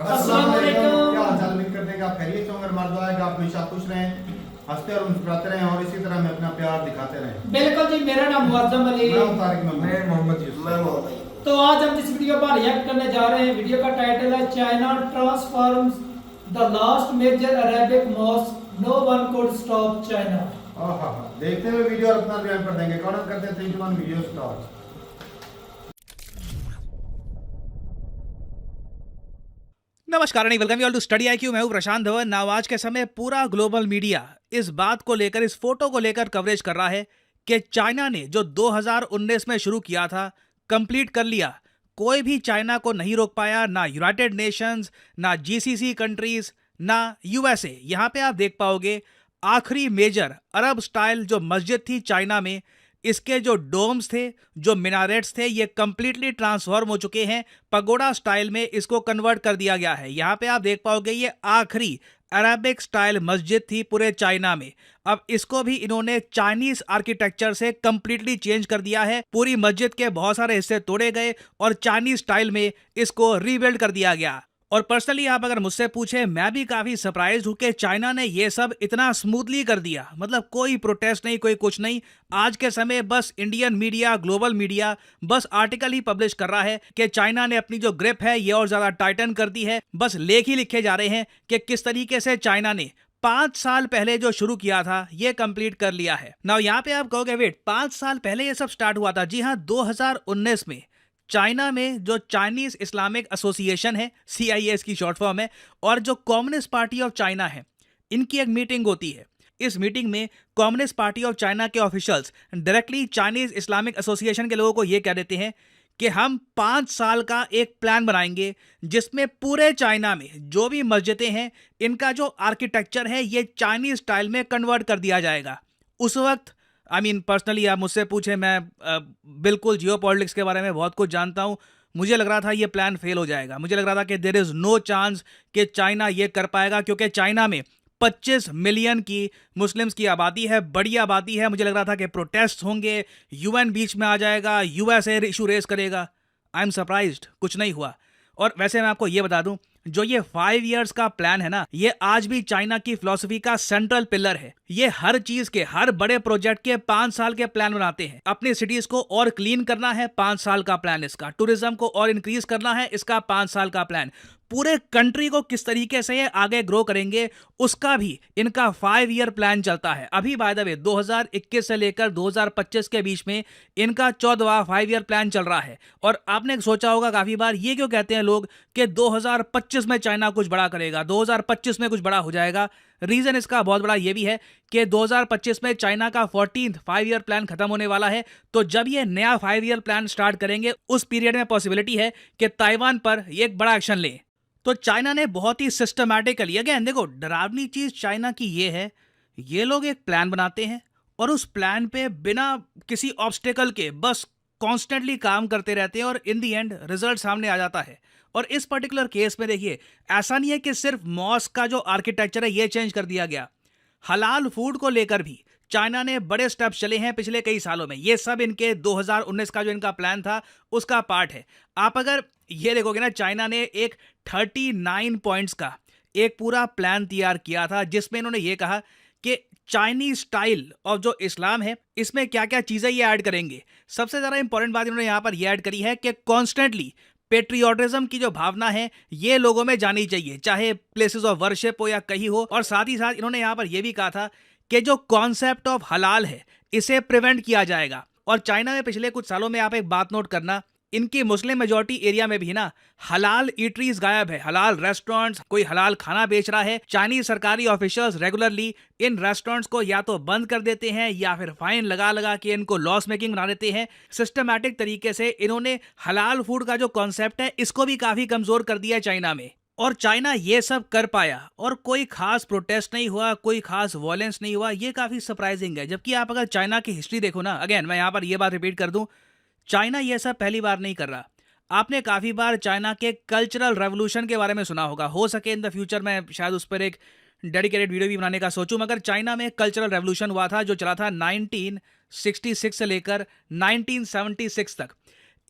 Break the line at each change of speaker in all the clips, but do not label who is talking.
अस्सलाम वालेकुम।
क्या हाल चाल, उम्मीद करते हैं कि आप खैरियत से होंगे। हमारा दुआ है कि आप हमेशा खुश रहें, हंसते और मुस्कुराते रहें और इसी तरह हमें अपना प्यार दिखाते रहें।
बिल्कुल जी, मेरा नाम मुअज्जम अली।
मैं हूं तारिक मोहम्मद।
मैं मोहम्मद यूसुफ।
तो आज हम जिस वीडियो पर रिएक्ट करने जा रहे हैं, वीडियो का टाइटल है China transforms the last major Arabic mosque, no one could stop China.
देखते हुए वीडियो और अपना रिएक्ट कर देंगे। कॉर्नर करते हैं 3 2 1 वीडियो स्टार्ट।
नमस्कार नहीं, welcome you all to study IQ. मैं हूं प्रशांत धवन। नाउ आज के समय पूरा ग्लोबल मीडिया इस बात को लेकर, इस फोटो को लेकर कवरेज कर रहा है कि चाइना ने जो 2019 में शुरू किया था कंप्लीट कर लिया। कोई भी चाइना को नहीं रोक पाया, ना यूनाइटेड नेशंस, ना जीसीसी कंट्रीज, ना यूएसए। यहां पे आप देख पाओगे आखिरी मेजर अरब स्टाइल जो मस्जिद थी चाइना में, इसके जो डोम्स थे, जो मिनारेट्स थे, ये कंप्लीटली ट्रांसफॉर्म हो चुके हैं। पगोडा स्टाइल में इसको कन्वर्ट कर दिया गया है। यहाँ पे आप देख पाओगे ये आखिरी अरेबिक स्टाइल मस्जिद थी पूरे चाइना में। अब इसको भी इन्होंने चाइनीज आर्किटेक्चर से कंप्लीटली चेंज कर दिया है। पूरी मस्जिद के बहुत सारे हिस्से तोड़े गए और चाइनीज स्टाइल में इसको रीबिल्ड कर दिया गया। और पर्सनली आप अगर मुझसे पूछे, मैं भी काफी सरप्राइज हूं कि चाइना ने ये सब इतना स्मूथली कर दिया। मतलब कोई प्रोटेस्ट नहीं, कोई कुछ नहीं। आज के समय बस इंडियन मीडिया, ग्लोबल मीडिया बस आर्टिकल ही पब्लिश कर रहा है कि चाइना ने अपनी जो ग्रिप है ये और ज्यादा टाइटन कर दी है। बस लेख ही लिखे जा रहे हैं कि किस तरीके से चाइना ने 5 साल पहले जो शुरू किया था ये कंप्लीट कर लिया है। नाउ यहाँ पे आप कहोगे वेट, 5 साल पहले ये सब स्टार्ट हुआ था? जी हाँ, 2019 में चाइना में जो चाइनीज इस्लामिक एसोसिएशन है, CIS की शॉर्ट फॉर्म है, और जो कम्युनिस्ट पार्टी ऑफ चाइना है, इनकी एक मीटिंग होती है। इस मीटिंग में कम्युनिस्ट पार्टी ऑफ चाइना के officials directly Chinese Islamic association के लोगों को यह कह देते हैं कि हम 5 साल का एक प्लान बनाएंगे जिसमें पूरे चाइना में जो भी मस्जिदें हैं, इनका जो आर्किटेक्चर है ये चाइनीज स्टाइल में कन्वर्ट कर दिया जाएगा। उस वक्त पर्सनली आप मुझसे पूछे, मैं बिल्कुल जियोपॉलिटिक्स के बारे में बहुत कुछ जानता हूँ। मुझे लग रहा था ये प्लान फेल हो जाएगा। मुझे लग रहा था कि देयर इज़ नो चांस कि चाइना ये कर पाएगा, क्योंकि चाइना में 25 मिलियन की मुस्लिम्स की आबादी है, बड़ी आबादी है। मुझे लग रहा था कि प्रोटेस्ट होंगे, UN बीच में आ जाएगा, USA इशू रेस करेगा। आई एम सरप्राइज्ड, कुछ नहीं हुआ। और वैसे मैं आपको ये बता दूं, जो ये 5 इयर्स का प्लान है ना, ये आज भी चाइना की फिलॉसफी का सेंट्रल पिलर है। ये हर चीज के, हर बड़े प्रोजेक्ट के 5 साल के प्लान बनाते हैं। अपनी सिटीज को और क्लीन करना है, 5 साल का प्लान इसका। टूरिज्म को और इंक्रीज करना है, इसका 5 साल का प्लान। पूरे कंट्री को किस तरीके से ये आगे ग्रो करेंगे, उसका भी इनका 5 ईयर प्लान चलता है। अभी बाय द वे 2021 से लेकर 2025 के बीच में इनका 14वां 5 ईयर प्लान चल रहा है। और आपने सोचा होगा काफी बार, ये क्यों कहते हैं लोग कि 2025 में चाइना कुछ बड़ा करेगा, 2025 में कुछ बड़ा हो जाएगा? रीजन इसका बहुत बड़ा ये भी है कि 2025 में चाइना का 14th 5 ईयर प्लान खत्म होने वाला है। तो जब ये नया 5 ईयर प्लान स्टार्ट करेंगे, उस पीरियड में पॉसिबिलिटी है कि ताइवान पर ये एक बड़ा एक्शन ले। तो चाइना ने बहुत ही सिस्टमैटिकली, अगेन देखो, डरावनी चीज चाइना की ये है, ये लोग एक प्लान बनाते हैं और उस प्लान पे बिना किसी ऑब्स्टेकल के बस कॉन्स्टेंटली काम करते रहते हैं और इन दी एंड रिजल्ट सामने आ जाता है। और इस पर्टिकुलर केस में देखिए, ऐसा नहीं है कि सिर्फ मॉस्क का जो आर्किटेक्चर है ये चेंज कर दिया गया। हलाल फूड को लेकर भी चाइना ने बड़े स्टेप्स चले हैं पिछले कई सालों में। ये सब इनके 2019 का जो इनका प्लान था उसका पार्ट है। आप अगर ये देखोगे ना, चाइना ने एक 39 पॉइंट्स का एक पूरा प्लान तैयार किया था, जिसमें इन्होंने ये कहा कि चाइनीज स्टाइल ऑफ जो इस्लाम है, इसमें क्या क्या चीजें ये ऐड करेंगे। सबसे ज्यादा इंपॉर्टेंट बात इन्होंने यहां पर ये ऐड करी है कि कॉन्स्टेंटली पेट्रियोटिज्म की जो भावना है ये लोगों में जानी चाहिए, चाहे प्लेसेस ऑफ वर्शिप हो या कहीं हो। और साथ ही साथ इन्होंने यहां पर यह भी कहा था कि जो कॉन्सेप्ट ऑफ हलाल है इसे प्रिवेंट किया जाएगा। और चाइना में पिछले कुछ सालों में आप एक बात नोट करना, इनकी मुस्लिम मेजॉरिटी एरिया में भी ना हलाल ईटरीज गायब है, हलाल रेस्टोरेंट्स, कोई हलाल खाना बेच रहा है। चाइनीज सरकारी ऑफिशियल्स रेगुलरली इन रेस्टोरेंट्स को या तो बंद कर देते हैं या फिर फाइन लगा लगा के इनको लॉस मेकिंग बना देते हैं। सिस्टमैटिक तरीके से इन्होंने हलाल फूड का जो कॉन्सेप्ट है इसको भी काफी कमजोर कर दिया है चाइना में। और चाइना ये सब कर पाया और कोई खास प्रोटेस्ट नहीं हुआ, कोई खास वॉयलेंस नहीं हुआ, ये काफी सरप्राइजिंग है। जबकि आप अगर चाइना की हिस्ट्री देखो ना, अगेन मैं यहाँ पर ये बात रिपीट कर दूं, चाइना ये सब पहली बार नहीं कर रहा। आपने काफी बार चाइना के कल्चरल रेवोल्यूशन के बारे में सुना होगा। हो सके इन द फ्यूचर मैं शायद उस पर एक डेडिकेटेड वीडियो भी बनाने का सोचूं। मगर चाइना में कल्चरल रेवोल्यूशन हुआ था जो चला था 1966 से लेकर 1976 तक।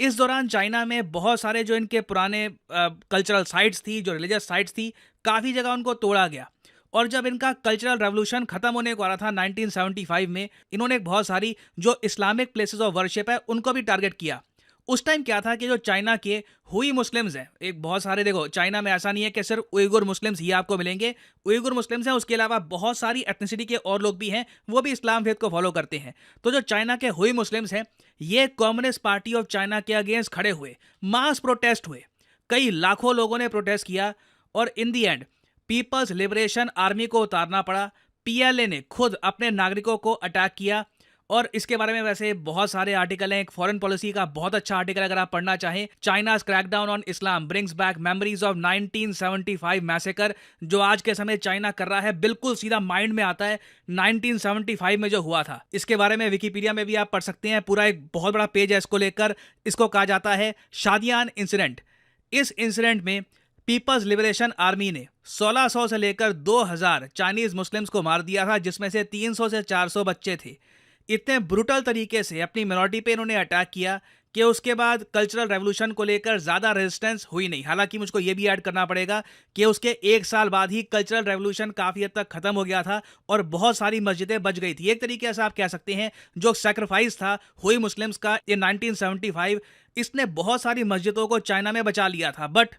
इस दौरान चाइना में बहुत सारे जो इनके पुराने कल्चरल साइट्स थी, जो रिलीजियस साइट्स थी, काफ़ी जगह उनको तोड़ा गया। और जब इनका कल्चरल रेवोल्यूशन खत्म होने को आ रहा था 1975 में, इन्होंने बहुत सारी जो इस्लामिक प्लेसेस ऑफ वर्शिप है उनको भी टारगेट किया। उस टाइम क्या था कि जो चाइना के हुई मुस्लिम्स हैं, एक बहुत सारे, देखो चाइना में ऐसा नहीं है कि सिर्फ उइगुर मुस्लिम्स ही आपको मिलेंगे, उइगुर मुस्लिम्स हैं, उसके अलावा बहुत सारी एथनिसिटी के और लोग भी हैं, वो भी इस्लाम फेथ को फॉलो करते हैं। तो जो चाइना के हुई मुस्लिम्स हैं, ये कम्युनिस्ट पार्टी ऑफ चाइना के अगेंस्ट खड़े हुए, मास प्रोटेस्ट हुए, कई लाखों लोगों ने प्रोटेस्ट किया और इन दी एंड पीपल्स लिबरेशन आर्मी को उतारना पड़ा। पीएलए ने खुद अपने नागरिकों को अटैक किया और इसके बारे में वैसे बहुत सारे आर्टिकल हैं। एक फॉरेन पॉलिसी का बहुत अच्छा आर्टिकल अगर आप पढ़ना चाहें, China's crackdown on Islam brings back memories of 1975 massacre, जो आज के समय चाइना कर रहा है, बिल्कुल सीधा माइंड में आता है 1975 में जो हुआ था। इसके बारे में विकिपीडिया में भी आप पढ़ सकते हैं, पूरा एक बहुत बड़ा पेज है इसको लेकर। इसको कहा जाता है शादियान इंसिडेंट। इस इंसिडेंट में पीपल्स लिबरेशन आर्मी ने 1600 से लेकर 2000 चाइनीज मुस्लिम्स को मार दिया था, जिसमें से 300 से 400 बच्चे थे। इतने ब्रूटल तरीके से अपनी मिनॉरिटी पे इन्होंने अटैक किया कि उसके बाद कल्चरल रेवोल्यूशन को लेकर ज़्यादा रेजिस्टेंस हुई नहीं। हालांकि मुझको ये भी ऐड करना पड़ेगा कि उसके 1 साल बाद ही कल्चरल रेवोल्यूशन काफ़ी हद तक ख़त्म हो गया था और बहुत सारी मस्जिदें बच गई थी। एक तरीके से आप कह सकते हैं जो सेक्रीफाइस था हुई मुस्लिम्स का इन 1975, इसने बहुत सारी मस्जिदों को चाइना में बचा लिया था। बट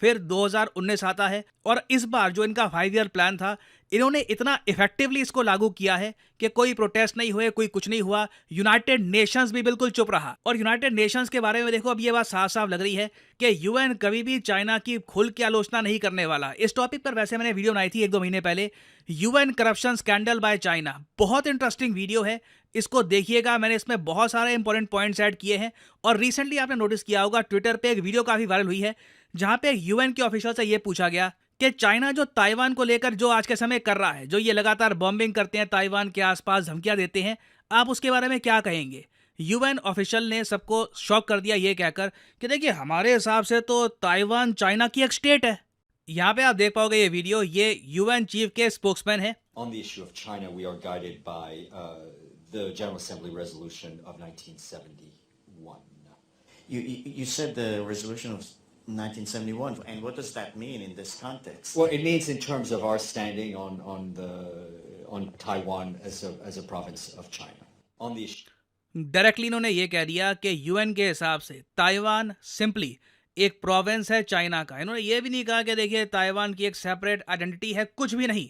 फिर 2019 आता है और इस बार जो इनका 5 ईयर प्लान था, इन्होंने इतना इफेक्टिवली इसको लागू किया है कि कोई प्रोटेस्ट नहीं हुए, कोई कुछ नहीं हुआ। यूनाइटेड नेशंस भी बिल्कुल चुप रहा। और यूनाइटेड नेशंस के बारे में देखो, अब ये बात साफ साफ लग रही है कि यूएन कभी भी चाइना की खुल के आलोचना नहीं करने वाला। इस टॉपिक पर वैसे मैंने वीडियो बनाई थी 1-2 महीने पहले, UN corruption scandal by China. बहुत इंटरेस्टिंग वीडियो है, इसको देखिएगा। मैंने इसमें बहुत सारे इंपॉर्टेंट पॉइंट्स ऐड किए हैं। और रिसेंटली आपने नोटिस किया होगा, ट्विटर पे एक वीडियो काफी वायरल हुई है जहां पे यूएन के ऑफिशियल से ये पूछा गया कि चाइना जो ताइवान को लेकर जो आज के समय कर रहा है, जो ये लगातार बॉम्बिंग करते हैं, ताइवान के आसपास धमकियां देते हैं, आप उसके बारे में क्या कहेंगे। यूएन ऑफिशियल ने सबको शॉक कर दिया ये कहकर कि देखिए हमारे हिसाब से तो ताइवान चाइना की एक स्टेट है। यहाँ पे आप देख पाओगे ये वीडियो, ये यूएन चीफ के स्पोक्समैन है।
On the issue of China, we are guided by the General Assembly resolution of 1971.
You said the resolution of 1971, and what does that mean in this context?
Well, it means in terms of our standing on Taiwan as a province of China. On the issue.
Directly इन्होंने ये कह दिया कि UN के हिसाब से Taiwan simply एक province है चाइना का। इन्होंने ये भी नहीं कहा कि देखिए ताइवान की एक सेपरेट आइडेंटिटी है, कुछ भी नहीं।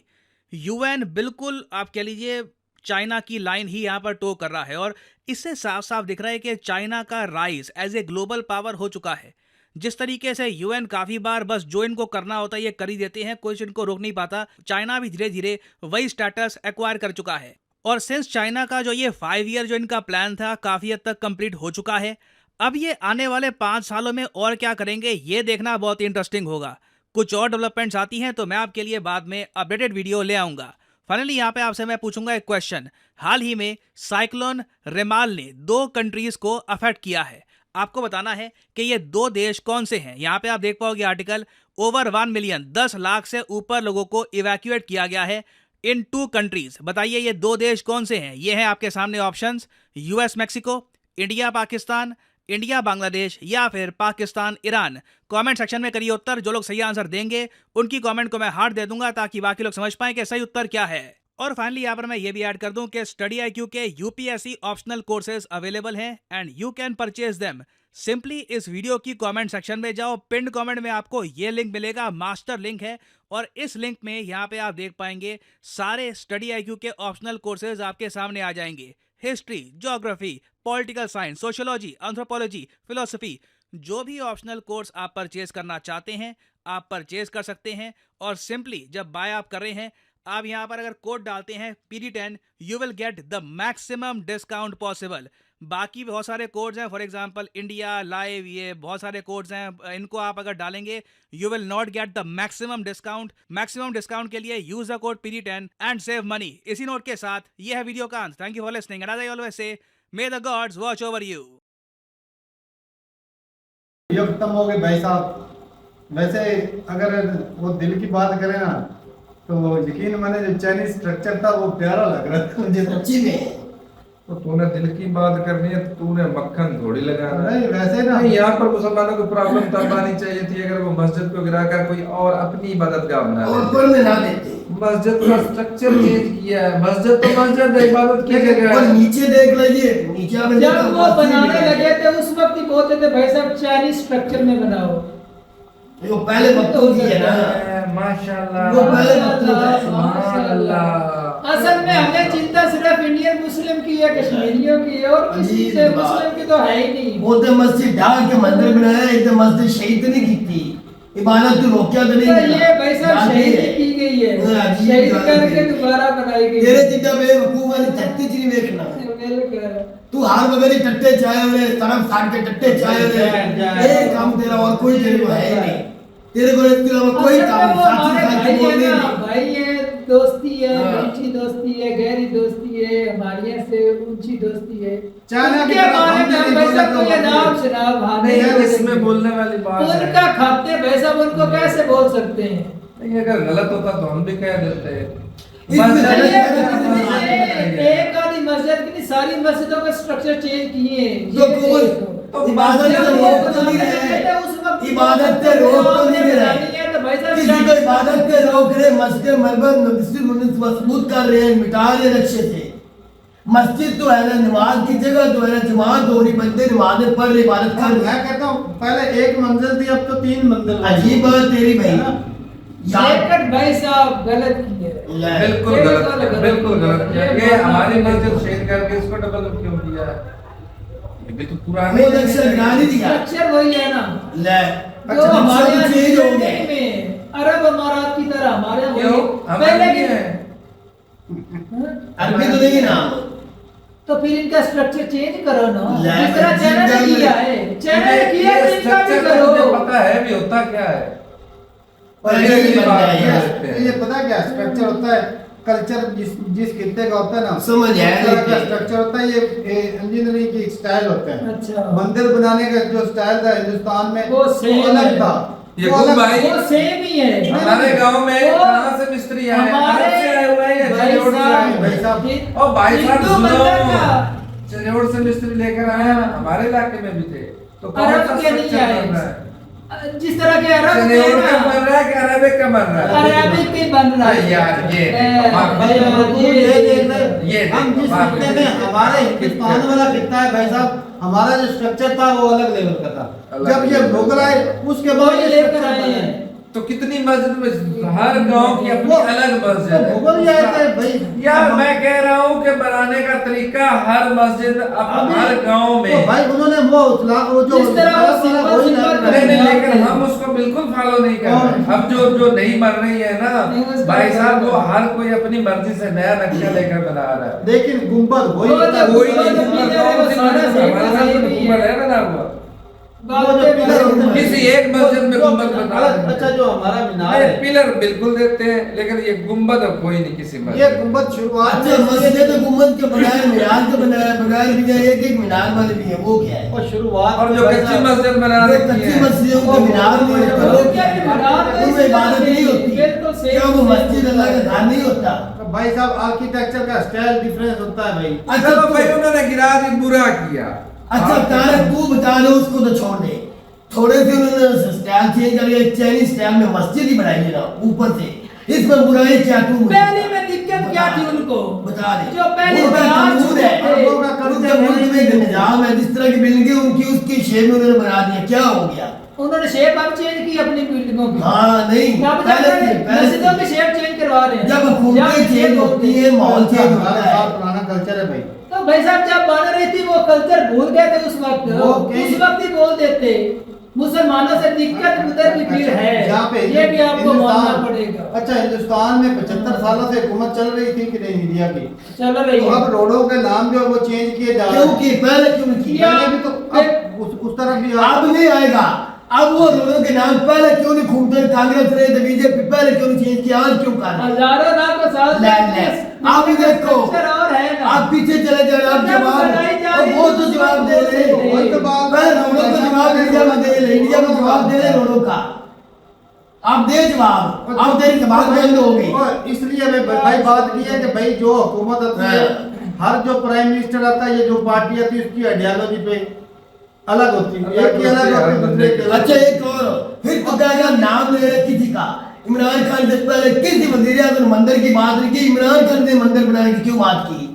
यूएन बिल्कुल आप कह लीजिए चाइना की लाइन ही यहाँ पर टो कर रहा है। और इससे साफ साफ दिख रहा है कि चाइना का rise as a global power हो चुका है। जिस तरीके से यूएन काफी बार बस जो इनको करना होता है ये कर ही देते हैं, कोई इनको रोक नहीं पाता, चाइना भी धीरे धीरे वही स्टेटस एक्वायर कर चुका है। और सिंस चाइना का जो ये 5 ईयर जो इनका प्लान था काफी हद तक कंप्लीट हो चुका है, अब ये आने वाले 5 सालों में और क्या करेंगे ये देखना बहुत ही इंटरेस्टिंग होगा। कुछ और डेवलपमेंट्स आती हैं तो मैं आपके लिए बाद में अपडेटेड वीडियो ले आऊंगा। फाइनली यहाँ पे आपसे मैं पूछूंगा एक क्वेश्चन। हाल ही में साइक्लोन रेमाल ने 2 कंट्रीज को अफेक्ट किया है। आपको बताना है कि ये 2 देश कौन से हैं। यहाँ पे आप देख पाओगे आर्टिकल, ओवर 1 मिलियन 10 लाख से ऊपर लोगों को इवैक्यूएट किया गया है इन 2 कंट्रीज। बताइए ये 2 देश कौन से हैं। ये हैं आपके सामने options, US Mexico, India Pakistan, India Bangladesh या फिर पाकिस्तान ईरान। कमेंट सेक्शन में करिए उत्तर। जो लोग सही आंसर देंगे उनकी कमेंट को मैं हार्ट दे दूंगा ताकि बाकी लोग समझ पाएं कि सही उत्तर क्या है। और फाइनली यहाँ पर मैं ये भी ऐड कर दूं कि स्टडी IQ के यूपीएससी ऑप्शनल कोर्सेज अवेलेबल हैं and you can purchase them. Simply इस वीडियो की कमेंट सेक्शन में जाओ, पिन कमेंट में आपको ये लिंक मिलेगा, मास्टर लिंक है। और इस लिंक में यहाँ पे आप देख पाएंगे सारे स्टडी IQ के ऑप्शनल कोर्सेज आपके सामने आ जाएंगे। History, geography, political science, sociology, anthropology, philosophy, जो भी ऑप्शनल कोर्स आप परचेज करना चाहते हैं आप परचेज कर सकते हैं। और सिंपली जब बाय आप कर रहे हैं, आप यहाँ पर अगर कोड डालते हैं PD10, you will get the maximum discount possible. बाकी बहुत सारे कोड्स हैं, फॉर एग्जांपल इंडिया लाइव, ये बहुत सारे कोड्स हैं, इनको आप अगर डालेंगे you will not get the maximum discount. Maximum discount के लिए use the code PD10 and save money. इसी नोट के साथ ये है वीडियो का अंत। Thank you for listening and as I always say, may the gods watch over you.
ये खत्म हो गए भाई साहब। वैसे अगर वो दिल की बात करें ना तो यकीन माने जो चाइनीज स्ट्रक्चर था वो प्यारा लग रहा था मुझे।
सच्ची में तो तूने दिल की बात करनी है तो तूने मक्खन थोड़ी लगाना है।
नहीं वैसे ना
नहीं, यहाँ पर मुसलमानों को प्रॉब्लम तब आनी चाहिए थी अगर वो मस्जिद को गिराकर कोई और अपनी इबादतगाह बना
और
लेते।
पढ़ने ना देते।
मस्जिद का स्ट्रक्चर चेंज किया है। मस्जिद तो मस्जिद है, इबादत की जगह
और
है।
नीचे देख लीजिए, नीचे आपने देखा
जब वो
मस्जिद
बनाने
है।
लगे थे उस वक्त ही बोलते थे भाई साहब चाइनीज स्ट्रक्चर में बनाओ।
वो पहले वक्तों की है ना,
माशाल्लाह,
वो पहले वक्तों का है।
सुभान अल्लाह।
असल में हमें चिंता सिर्फ इंडियन मुस्लिम की है, कश्मीरियों की है, और किसी से मुस्लिम की तो है ही नहीं।
बोलते मस्जिद ढाल के मंदिर बनाया, एकदम मस्जिद शहीद नहीं की थी, इबादत तो रोकिया तो नहीं
तो
गया।
ये भाई साहब
डाल
शहीद
दी
की गई है,
अजीब
शहीद
डाल
करके
दी।
दोबारा बनाई गई
तेरे
है।
जितना बेवकूफ वाली तख्ती चीनी देखना,
बिल्कुल।
तू हर बगल टट्टे चाहे वाले तरफ साट के टट्टे चाहे वाले, एक काम तेरा और कोई तेरे को है ही नहीं। तेरे को इसके अलावा कोई
असल
काम
में वो
साक्षी
हमारे
साक्षी
भाई है
बोलने
ना,
नहीं।
भाई है, दोस्ती है,
हाँ।
ऊंची दोस्ती है, गहरी दोस्ती है, हमारी से ऊंची दोस्ती है।
चाइना की
उनके
तरफ
बारे
हम
में
नहीं
भाई
बोल
साहब को ये
सकते।
नाम शराब हाँ
नहीं यार,
बोलेंगे।
इसमें बोलने वाली बात है।
उनका खाते भाई साहब उनको कैसे बोल सकते हैं?
नहीं, अगर गलत होता तो हम भी कह देते।
इसमें
मस्जिद-
एक आधी मस्जिद की नहीं, सारी मस्जिदों का स्ट्रक्चर चेंज किए हैं।
तो
ये
कौन-
देखो।
तो इबादत
जब
से
वो
रोक तो नहीं
बनाने लगे थे,
रहे,
उस वक्त
इबादत से रोक तो नहीं रहे।
बनानी है तो भाई साहब
किसी को
चाइनीज-
इबादत से रोक रहे, मस्जिद मस्जिद मजबूत कर रहे हैं, मिटा रहे नक्शे से। मस्जिद तो है ना, नमाज की जगह तो है ना, जमात हो रही, बंदे नमाजें पढ़ रहे, इबादत कर रहे।
मैं कहता हूँ पहले एक मंजिल थी, अब तो 3 मंजिल हो गई।
अजीब बात तेरी भाई। यार
लेकिन भाई साहब गलत किए।
बिल्कुल गलत किया, बिल्कुल गलत किया। ये हमारी मस्जिद शेयर करके इसको डबल क्यों किया है? ये भी तो पुराने
वो नक्शा गिरा नहीं दिया।
स्ट्रक्चर वही है ना
ले
जो
अच्छा,
हमारे
नक्शा
यहाँ
तो चेंज हो
में
गए।
अरब अमारात की तरह हमारे यहाँ
क्यों?
वही-
हमारे
पहले
भी
की
है।
अरबी तो नहीं ना।
तो फिर इनका स्ट्रक्चर चेंज करो ना,
ले,
जिस तरह
अजीब
चाइना ने
गल है।
किया है, चाइना ने किया
ये
तो इनका भी
structure का मुझे
करो।
पता है भी होता क्या है।
पर
ये
ये
भी
बन
बात
गया
कर
यार।
सकते हैं।
ये पता क्या स्ट्रक्चर होता है, कल्चर जिस खित्ते का होता है ना,
समझ आया
उस तरह का
लेकिन।
स्ट्रक्चर होता है। ये इंजीनियरिंग की स्टाइल होते हैं।
अच्छा।
मंदिर बनाने का जो स्टाइल था हिंदुस्तान में
वो same
अलग
है।
था।
ये
वो
गुम
अलग
भाई-
वो सेम ही है।
हमारे गांव में
वो
कहाँ से मिस्त्री आए?
हमारे
अरब से आए हुए हैं या
भाई
चिड़ियोड़ से आए हुए हैं?
साहब,
और भाई साहब
हिंदू
सुनो,
मंदिर का
चिड़ियोड़ से मिस्त्री लेकर आए हैं, हमारे इलाके में भी थे। तो कौन
अरब
सा
के नहीं
structure
आए।
बन रहा है?
जिस तरह के अरब के
चिड़ियोड़ का
ना,
बन रहा है कि अरबिक का बन रहा है?
अरबिक भी बन रहा है।
यार, ये
भाई हम ये देख रहे
ये
हम जिस
बात
खित्ते में
देखो।
हमारे हिंदुस्तान वाला खित्ता है भाई साहब, हमारा जो स्ट्रक्चर था वो अलग लेवल का था।
अलग
जब ये
लेवल।
मुगल आए उसके
वो
बाद
ये
ये
लेकर
structure
आए
बना
हैं।
है।
तो कितनी मस्जिद में हर गांव की अपनी
वो-
अलग मस्जिद है।
वो मुगल ही आए थे भाई।
यार मैं कह रहा हूँ कि बनाने का तरीका हर मस्जिद
अभी-
हर गांव में।
तो भाई उन्होंने वो जो
जिस तरह वो
वाला
सिंपल
वही
सिंपल
लगा
नहीं नहीं,
है।
लेकिन हम उसको बिल्कुल फॉलो नहीं कर रहे। अब जो नहीं बन रही है ना
नहीं, उसको
भाई
नहीं
साहब,
कर
वो
रहे।
हर कोई अपनी मर्जी से नया नक्शा लेकर बना रहा है।
लेकिन गुंबद वही
वो
होता है।
तो-
कोई
वो
नहीं
तो
गुंबद,
पिलर है, वो
कौन सी
सारा
मस्जिद है? हमारे साथ तो
सेम ही
गुंबद
है।
है बना हुआ।
बातें
वो जो पिलर
बदल-
किसी एक मस्जिद में गुंबद बना है।
अच्छा जो हमारा मीनार
नहीं,
है,
पिलर बिल्कुल देते हैं, लेकिन ये गुंबद अब कोई नहीं किसी
ये
मस्जिद।
गुंबद शुरुआत
अच्छा
में
मस्जिद तो गुम्बद के बगैर मीनार के बगैर भी है, एक एक मीनार वाले भी है, वो क्या है?
और शुरुआत
और जो
में
कच्ची
भाई
मस्जिद बना
जो
रखी
कच्ची
है,
मस्जिद उनके मीनार नहीं होते,
वो
वो
क्या
क्या
है? मीनार
है?
तो
उनमें इबादत नहीं होती।
बिल्कुल सेम-
क्या वो
सेम
मस्जिद अल्लाह का घर नहीं होता?
साहब, भाई साहब आर्किटेक्चर का स्टाइल डिफरेंस होता है भाई।
अच्छा
चलो भाई
तो-
उन्होंने गिरा दी, बुरा किया।
अच्छा तारक तू बता दे, उसको तो छोड़ दे। थोड़े से उन्होंने स्टाइल चेंज कर लिया, चाइनीज स्टाइल में मस्जिद ही बनाई है ना ऊपर से। इसमें बुराई क्या तू मुझे
पहले में दिक्कत क्या थी उनको?
बता दे।
जो पहले
उनका
बना
कानून
चुके
है,
थे।
उनके मुल्क में एक निजाम है, जिस तरह की बिल्डिंग उनकी उसकी शेप में उन्होंने बना दिया, क्या हो गया?
उन्होंने शेप अब चेंज की अपनी बिल्डिंगों की।
हाँ नहीं,
अब
पहले
जाकर
थी, पहले
मस्जिदों की
थी।
शेप चेंज करवा रहे हैं।
जब हुकूमतें
जब
चेंज होती है, माहौल चेंज होता
हमारा
है।
साथ पुराना कल्चर है भाई।
तो भाई साहब जब बन रही थी वो कल्चर भूल गए थे उस वक्त।
वो कहीं-
उस वक्त ही बोल देते। मुसलमानों से दिक्कत उधर भी फिर है,
यहाँ पे
ये भी आपको
हिंदुस्तान-
मानना पड़ेगा।
अच्छा हिंदुस्तान में 75 सालों से हुकूमत चल रही थी कि नहीं इंडिया की?
चल रही
तो
है।
अब रोडों के नाम जो है वो चेंज किए जा रहे
क्यों
हैं।
की पहले क्यों की?
या-
पहले भी तो अब उस तरफ भी
अब नहीं आएगा। अब वो रोडों के नाम पहले क्यों नहीं घूमते? कांग्रेस रहे थे, बीजेपी पहले क्यों नहीं चेंज किया? आज क्यों कर रहे?
हजारों लाखों साल
ले,
तक
ले।
इस
आप
मिट्टी का
देखो।
structure और है ना।
आप पीछे चले जा रहे, आप
जब
जवाब
बनाई जा
और
रही
वो
थी,
तो जवाब दे रहे हैं।
वही तो बात-
पहले रोडों का जवाब इंडिया में दे रहे, इंडिया में जवाब दे रहे रोडों का। आप दे जवाब, आप तेरी जवाब बंद हो गई।
और इसलिए मैं भाई बात की है कि भाई जो हुकूमत होती है हर जो प्राइम मिनिस्टर आता है, ये जो पार्टी आती है उसकी आइडियोलॉजी पे अलग होती है, एक की अलग होती है, दूसरे की अलग।
अच्छा एक और, फिर तो कहेगा नाम ले रहे किसी का। इमरान खान से पहले किसी वजीर आज़म मंदिर की बात नहीं की, इमरान खान ने मंदिर बनाने की क्यों बात की?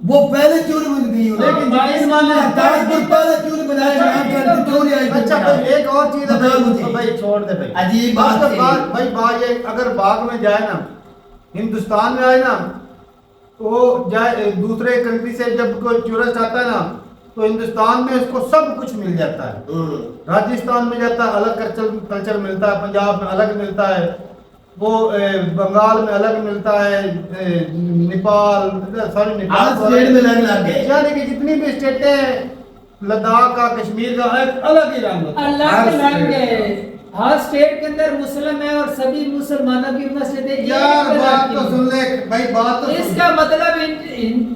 वो पहले क्यों नहीं बन गई?
लेकिन जिस माने
ताजपुर पहले क्यों नहीं बनाया? इमरान खान क्यों नहीं आई?
अच्छा भाई एक और चीज है
बताओ मुझे।
भाई, भाई छोड़ दे भाई,
अजीब बात
तो
है।
भाई बात ये, अगर बाग में जाए ना, हिंदुस्तान में आए ना, तो जाए दूसरे कंट्री से जब कोई टूरिस्ट आता है ना, तो हिंदुस्तान में उसको सब कुछ मिल जाता है। राजस्थान में जाता है अलग कल्चर मिलता है, पंजाब में अलग मिलता है, वो बंगाल में अलग मिलता है, नेपाल सॉरी
आज स्टेट में अलग अलग है।
यानी कि जितनी भी स्टेटें हैं, लद्दाख का, कश्मीर का अलग ही रंग होता है।
अल्लाह के रंग है। हर स्टेट के अंदर मुस्लिम है और सभी मुसलमानों की मस्जिदें
यार बात तो सुन ले भाई, बात तो सुन।
इसका मतलब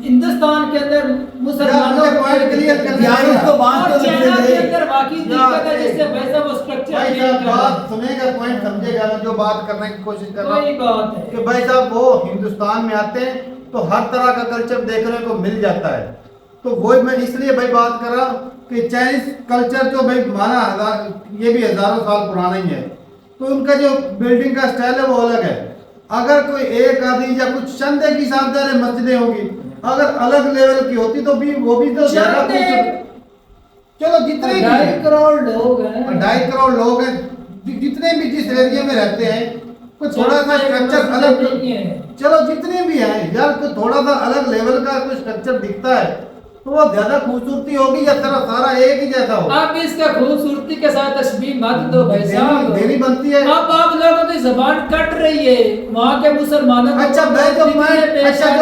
हिंदुस्तान के अंदर मुसलमानों
यार, मुझे point clear करने
यार
दो।
इसको बात
और
तो
चाइना
करने
के
दे।
अंदर बाकी दिक्कत है जिससे वैसा वो स्ट्रक्चर
भाई
चेंज
साहब
कर रहा है।
बात सुनेगा, पॉइंट समझेगा, मैं जो बात करने की कोशिश कर रहा
वही
हूँ
बात है
कि भाई साहब वो हिंदुस्तान में आते हैं तो हर तरह का कल्चर देखने को मिल जाता है। तो वही मैं इसलिए भाई बात कर रहा हूँ कि चाइनीज कल्चर तो भाई माना ये भी हजारों साल पुराना ही है, तो उनका जो बिल्डिंग का स्टाइल है वो अलग है। अगर कोई एक आदि या कुछ चंदे की साथ मस्जिदें होगी, अगर अलग लेवल की होती तो भी वो भी तो ज्यादा चलो जितने भी
2.5 करोड़ लोग हैं।
2.5 करोड़ लोग हैं, जितने भी जिस एरिया में रहते हैं, कोई थोड़ा सा स्ट्रक्चर अलग,
नहीं है।
चलो जितने भी हैं यार, कोई थोड़ा सा अलग लेवल का कोई स्ट्रक्चर दिखता है तो वो ज्यादा खूबसूरती होगी या तरह सारा एक ही जैसा हो?
आप इसका खूबसूरती के साथ तशबीह मत दो भाई साहब।
देनी बनती है।
अब आप लोगों की जबान कट रही है वहाँ के मुसलमानों को।
अच्छा मैं जो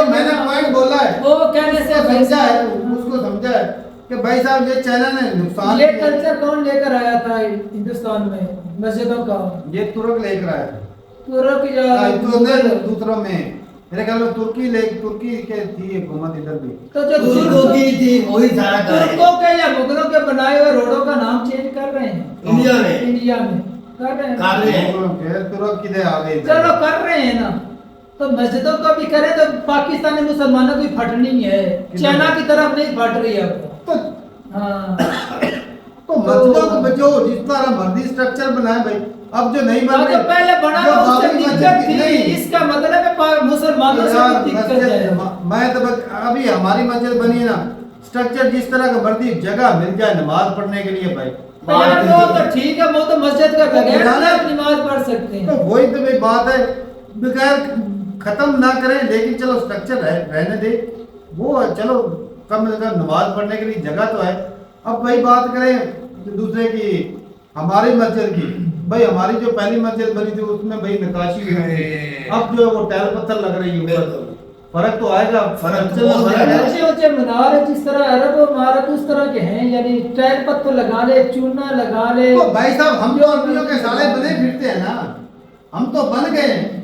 मैंने पॉइंट बोला है
वो कहने से भाई
समझा है,
साहब
उसको समझा है कि भाई साहब ये चाइना ने नुकसान
ये
किया है।
कल्चर कौन लेकर आया था हिंदुस्तान में मस्जिदों का?
ये तुर्क लेकर आया था।
तुर्क
दूसरों में मेरे ख्याल में तुर्की के थी हुकूमत इधर भी।
तो जो
तुर्कों की थी वही सारा कर रहे हैं।
तुर्कों के या मुगलों के बनाए हुए रोडों का नाम चेंज कर रहे हैं
इंडिया में
इंडिया में कर रहे
कर रहे हैं।
तुर्क किधर आ गए?
चलो कर रहे हैं ना, तो मस्जिदों का भी करें तो पाकिस्तानी मुसलमानों की फटनी है, चाइना की तरफ नहीं फट रही है अब।
तो
हाँ
तो मस्जिदों को बचो, जिस तरह मर्जी स्ट्रक्चर बनाए भाई, अब जो नहीं बन
तो पहले बना
जो
तो उससे
बाबरी
दिक्कत
मस्जिद
थी,
नहीं।
इसका मतलब है मुसलमानों से
यार,
भी दिक्कत
मस्जिद
है।
मैं तो अभी हमारी मस्जिद बनी है ना, स्ट्रक्चर जिस तरह का मर्जी जगह मिल जाए नमाज पढ़ने के लिए भाई,
तो यार वो तो ठीक है, वो तो मस्जिद का बगैर आप नमाज पढ़ सकते
तो
हैं।
वही तो भाई बात है, बगैर खत्म ना करें, लेकिन चलो स्ट्रक्चर रहने दे, वो चलो कम से कम नमाज पढ़ने के लिए जगह तो है। अब भाई बात करें दूसरे की, हमारी मस्जिद की, भाई हमारी जो पहली मस्जिद बनी थी उसमें भाई नकाशी हुई थी, अब जो है वो टाइल पत्थर लग रही है, फर्क तो आएगा।
फर्क
चलो,
बहुत
फर्क है।
ऊंचे ऊंचे मीनार है जिस तरह अरब इमारत उस तरह के हैं, यानी टाइल पत्थर लगा ले, चूना लगा ले।
तो भाई साहब हम जो अरबियों के साले बने फिरते हैं ना, हम तो बन गए हैं।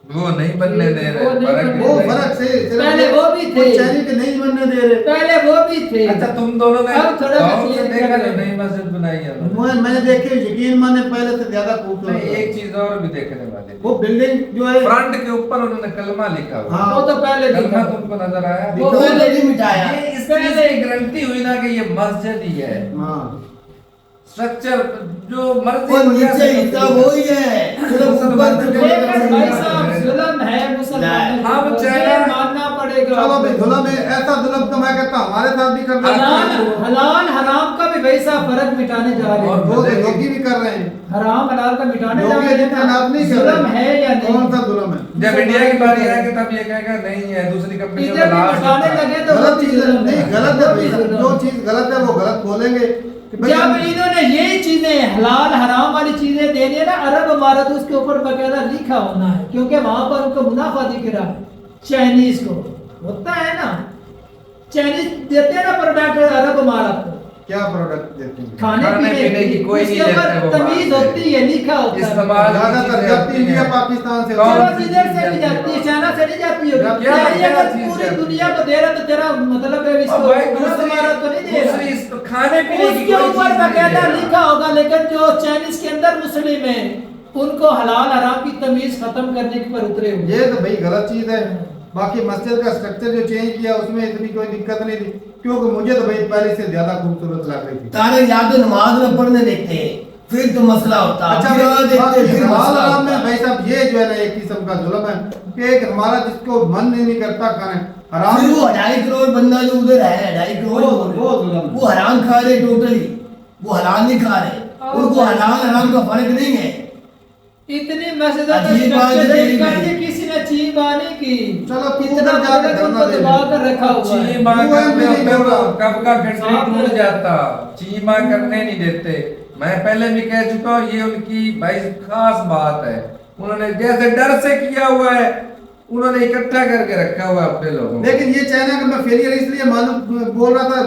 वो नहीं बनने दे रहे,
वो नहीं
फर्क
बनने
वो
नहीं।
फर्क से सिर्फ
पहले वो भी थे।
चाइनीज के नहीं बनने दे रहे।
पहले वो भी थे।
अच्छा तुम दोनों ने
अब थोड़ा
गाँव से
change
देखा
कर
जो
रहे हैं।
नई मस्जिद बनाई है उन्होंने।
मैंने देखे, यकीन माने पहले से ज्यादा
नहीं,
खूबसूरत
एक
है।
चीज और भी देखने वाली
वो बिल्डिंग जो है,
फ्रंट के ऊपर उन्होंने कलमा लिखा हुआ।
हाँ।
वो तो पहले
कलमा
दिखा।
तुमको नजर आया?
वो
वो
पहले
नहीं मिटाया।
ये इस चीज की गारंटी हुई ना कि ये मस्जिद ही है।
हाँ
स्ट्रक्चर जो मर्जी
वो नीचे हिस्सा वही है, सिर्फ ऊपर
लेकिन भाई साहब जुल्म है मुसलमानों
हाँ,
को,
वो
ये
चाइना-
मानना पड़ेगा।
चलो भाई जुल्म है, ऐसा जुल्म तो मैं कहता हूँ हमारे साथ भी कर रहे
हलाल
हैं,
हलाल हराम का भी वैसा फर्क मिटाने जा रहे
और
हैं।
वो लोगी भी कर रहे हैं।
हराम हलाल का मिटाने जा
लोग
रहे
जितना
हैं।
नाप नहीं कर
जुल्म
रहे
है या नहीं?
कौन सा जुल्म है?
जब इंडिया की बारी आएगी तब ये कहेगा नहीं है, दूसरी कंपनियों
इधर
का
भी
लास्ट
मिटाने
होता है।
लगे तो वो
गलत
भी
चीज
जुल्म
नहीं,
है।
गलत है
वो भी
भाई,
जुल्म
जो
है।
चीज गलत है वो गलत बोलेंगे कि भाई
जब इन्होंने ये चीजें हलाल हराम वाली चीजें देनी है ना, अरब इमारत उसके ऊपर बकायदा लिखा होना है, क्योंकि वहां पर उनको मुनाफा दिख रहा है। चाइनीज को होता है ना, चाइनीज देते हैं ना प्रोडक्ट अरब इमारत को,
क्या प्रोडक्ट देते हैं?
खाने पीने की
कोई नहीं
उसके
लेता है
ऊपर
वो
तमीज
बाहर से।
होती है, लिखा होता है।
इस्तेमाल की
ज्यादातर
चीजें
जाती
होती
इंडिया
हैं।
पाकिस्तान से
कौन
चलो
सी
इधर
चीज
से भी जाती है, चाइना से नहीं जाती होगी।
क्या
यार, ये अगर
चीज
पूरी
जाती है?
दुनिया को दे रहा तो तेरा मतलब है इसको
अब भाई
अरब इमारत को नहीं दे रहा।
दूसरी इस- खाने पीने की
उसके
कोई
ऊपर
चीज नहीं
बकायदा
दे रहा।
लिखा होगा, लेकिन जो चाइनीज के अंदर मुस्लिम है उनको हलाल हराम की तमीज खत्म करने के पर उतरे हुए।
ये तो भाई गलत चीज है। बाकी मस्जिद का स्ट्रक्चर जो चेंज किया उसमें इतनी कोई दिक्कत नहीं थी, क्योंकि मुझे तो भाई पहले से ज्यादा खूबसूरत लग रही थी।
तारे या तो नमाज न पढ़ने देखते हैं फिर तो मसला होता है,
अच्छा
फिर और देखते हैं, फिर मसला
हलाल
होता
में
है।
भाई साहब ये जो है ना एक किस्म का जुल्म है कि एक हमारा जिसको मन नहीं करता खाने हराम,
फिर वो 2.5 करोड़ बंदा जो उधर है 2.5 करोड़
वो जुल्म।
वो हराम खा रहे टोटली, वो हलाल नहीं खा रहे, उनको हलाल हराम का फर्क नहीं है।
इतनी मस्जिदों का
अजीब बात है
स्ट्रक्चर
तेरी
करके
भाई।
किसी ने चीबानी की।
चलो तू
इतना
उधर जाके
बड़ा
धरना
उनको
दे
दबा
ले।
कर रखा हुआ है।
चीमा करते होते तो कब का गठरी
साफ
टूट
है।
जाता, चीमा करने नहीं देते। मैं पहले भी कह चुका हूँ, ये उनकी भाई खास बात है। उन्होंने जैसे डर से किया हुआ है, उन्होंने इकट्ठा करके रखा हुआ है अपने लोगों को।
लेकिन ये चाइना का मैं फेलियर इसलिए मालूम बोल रहा था,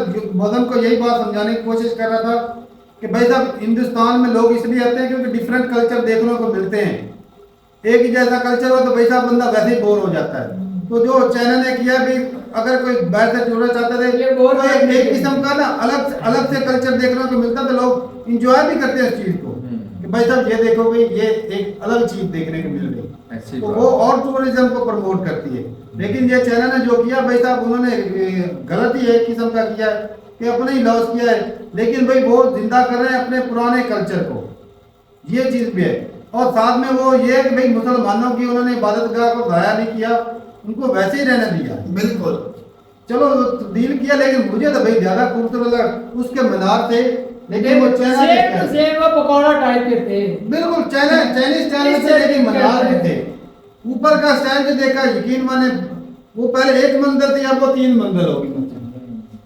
मदन को यही बात समझाने की कोशिश कर रहा था कि भाई साहब हिंदुस्तान में लोग इसलिए आते हैं क्योंकि डिफरेंट कल्चर देखने को मिलते हैं। एक ही जैसा कल्चर हो तो भाई साहब बंदा वैसे ही बोर हो जाता है। तो जो चाइना ने किया भी, अगर कोई बाहर से जुड़ना चाहते थे
ये बोर
तो
नहीं
एक
है।
किस्म का ना अलग से कल्चर देखने को मिलता, तो लोग इंजॉय भी करते हैं इस चीज को कि भाई साहब ये देखो भाई ये एक अलग चीज देखने को मिल गई,
ऐसी
तो
बात।
वो और टूरिज्म को प्रमोट करती है। लेकिन ये चाइना ने जो किया भाई साहब उन्होंने गलत ही एक किस्म का किया है कि अपने ही लॉस किया है, लेकिन भाई वो जिंदा कर रहे हैं अपने पुराने कल्चर को, ये चीज भी है। और साथ में वो ये है कि भाई मुसलमानों की उन्होंने इबादतगाह को ज़ाया नहीं किया, उनको वैसे ही रहने दिया।
बिल्कुल
चलो तब्दील किया, लेकिन मुझे तो भाई ज्यादा खूबसूरत लगा उसके मीनार थे, लेकिन वो चाइना के
सेम टू
थे।
सेम वो पकौड़ा टाइप के थे।
बिल्कुल चाइनीज स्टाइल में थे, लेकिन मीनार भी थे। ऊपर का स्टाइल जो देखा यकीन माने वो पहले एक मंदिर थी, अब वो 3 मंदिर होगी मस्जिद।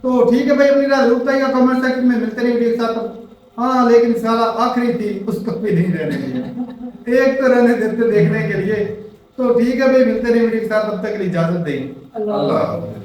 तो ठीक है भाई, अपनी राय जरूर बताइएगा कमेंट सेक्शन में, मिलते रहिए वीडियो के साथ। हाँ लेकिन सारा आखिरी थी उसको भी नहीं रहने दिया, एक तो रहने देते देखने के लिए। तो ठीक है भाई, मिलते रहिए वीडियो के साथ, तब तक के लिए इजाजत दें।
अल्लाह
अल्लाह हाफ़िज़।